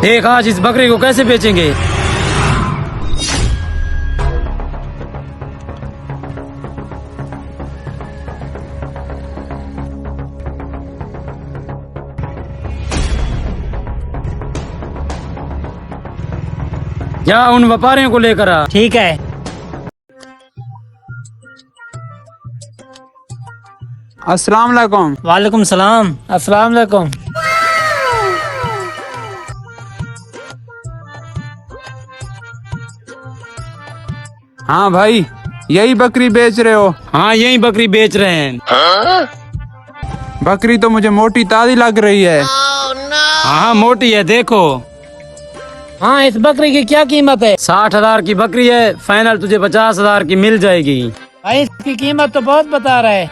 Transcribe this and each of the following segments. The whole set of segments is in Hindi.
देख आज इस बकरी को कैसे बेचेंगे। जा उन व्यापारियों को लेकर आ। ठीक है। अस्सलाम वालेकुम। वालेकुम सलाम। अस्सलाम वालेकुम। हाँ भाई, यही बकरी बेच रहे हो? हाँ यही बकरी बेच रहे हैं। बकरी तो मुझे मोटी ताजी लग रही है। हाँ मोटी है देखो। हाँ इस बकरी की क्या कीमत है? 60,000 की बकरी है, फाइनल तुझे 50,000 की मिल जाएगी। भाई इसकी कीमत तो बहुत बता रहा है।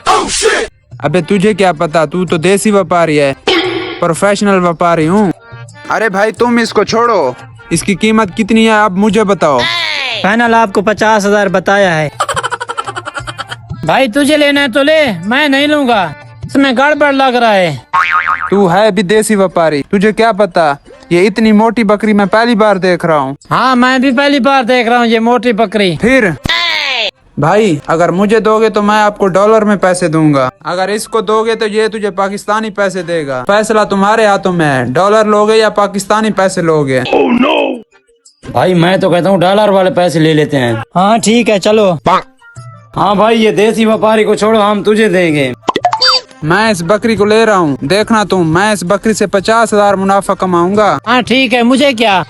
अबे तुझे क्या पता, तू तो देसी व्यापारी है, प्रोफेशनल व्यापारी हूँ। अरे भाई तुम इसको छोड़ो, इसकी कीमत कितनी है अब मुझे बताओ। फाइनल आपको 50,000 बताया है। भाई तुझे लेना है तो ले, मैं नहीं लूंगा, इसमें गड़बड़ लग रहा है। तू है भी देसी व्यापारी, तुझे क्या पता, ये इतनी मोटी बकरी मैं पहली बार देख रहा हूँ। हाँ मैं भी पहली बार देख रहा हूँ ये मोटी बकरी। फिर भाई अगर मुझे दोगे तो मैं आपको डॉलर में पैसे दूंगा, अगर इसको दोगे तो ये तुझे पाकिस्तानी पैसे देगा। फैसला तुम्हारे हाथों में है, डॉलर लोगे या पाकिस्तानी पैसे लोगे। भाई मैं तो कहता हूँ डॉलर वाले पैसे ले लेते हैं। हाँ ठीक है चलो। हाँ भाई ये देसी व्यापारी को छोड़ो, हम तुझे देंगे। मैं इस बकरी को ले रहा हूँ, देखना तुम, मैं इस बकरी से 50,000 मुनाफा कमाऊंगा। हाँ ठीक है, मुझे क्या।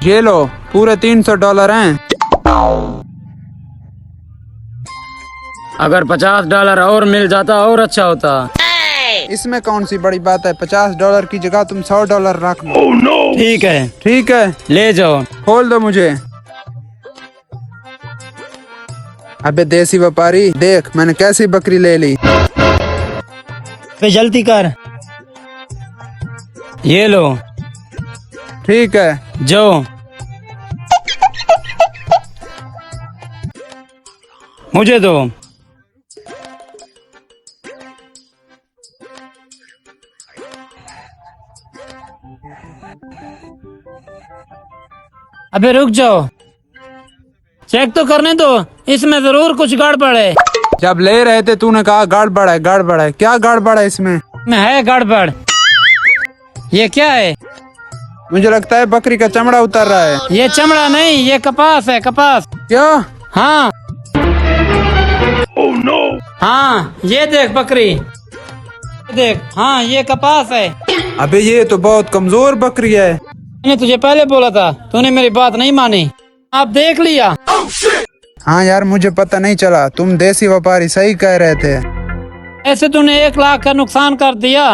ये लो, पूरे $300 हैं। अगर $50 और मिल जाता और अच्छा होता। इसमें कौन सी बड़ी बात है, $50 की जगह तुम $100 रख लो। ठीक है ठीक है, ले जाओ। खोल दो मुझे। अबे देसी व्यापारी देख मैंने कैसी बकरी ले ली। पे जल्दी कर। ये लो। ठीक है जाओ। मुझे दो। अबे रुक जाओ, चेक तो करने दो, इसमें जरूर कुछ गड़बड़ है। जब ले रहे थे तूने कहा गड़बड़ है गड़बड़ है, क्या गड़बड़ है इसमें? में है गड़बड़। ये क्या है? मुझे लगता है बकरी का चमड़ा उतर रहा है। ये चमड़ा नहीं, ये कपास है, कपास। क्या? हाँ हाँ ये देख बकरी, ये देख, हाँ ये कपास है। अबे ये तो बहुत कमजोर बकरी है। मैंने तुझे पहले बोला था, तूने मेरी बात नहीं मानी, आप देख लिया। हाँ यार मुझे पता नहीं चला, तुम देसी व्यापारी सही कह रहे थे। ऐसे तूने 1 लाख का नुकसान कर दिया।